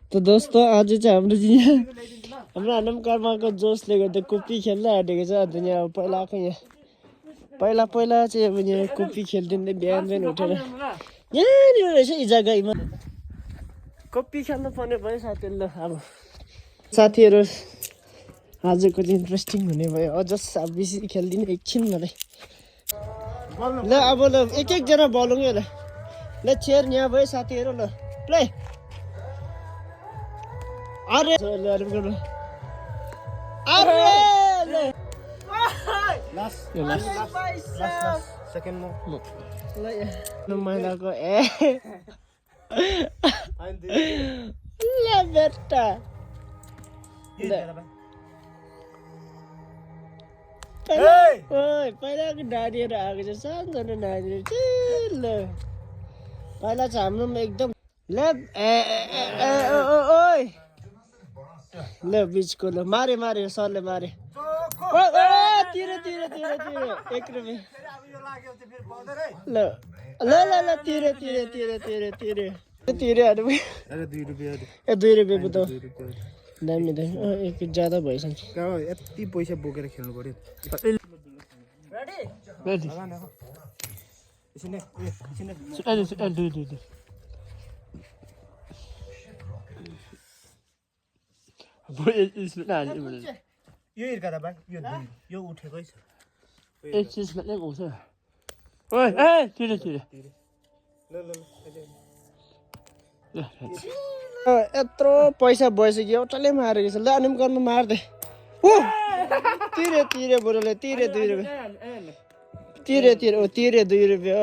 त दोस्तों आज चाहिँ हाम्रो हाम्रो हनम कर्माको जोसले गर्दा कुप्पी खेल्दै आँटेको छ अन्त यहाँ पहिलाको यहाँ पहिला चाहिँ अब यहाँ कुप्पी खेल्दिँदै बिहान उठेर यहाँनिर रहेछ यी जग्गामा कुप्पी खेल्नु पर्ने भयो साथीहरू। ल अब साथीहरू आजको दिन इन्ट्रेस्टिङ हुने भयो अझ अब बेसी खेल्दिनँ एकछिन मात्रै। ल अब ल एक एकजना बोलौँ है ल। ल चेयर यहाँ भयो साथीहरू। ल प्ले अरे महिनाको ए ल बेटा पहिलाको नानीहरू आएको छ सानसानो नानीहरू ल पहिला चाहिँ हाम्रोमा एकदम ल ओइ ल बिचको ल मारे सरले मारे तिर 1 रुपियाँ ल ल ल ल तिर 2 रुपियाँको त दामी एक ज्यादा भइसक्छ यति पैसा बोकेर खेल्नु पर्यो। यो हिर्का भाइ यो उठेकै छ यत्रो पैसा भइसक्यो एउटाले मारेको छ। ल अनि गर्नु मार्दे ओ तिरे बुढोले तिरे 2 रुपियाँ तिरे 2 रुपियाँ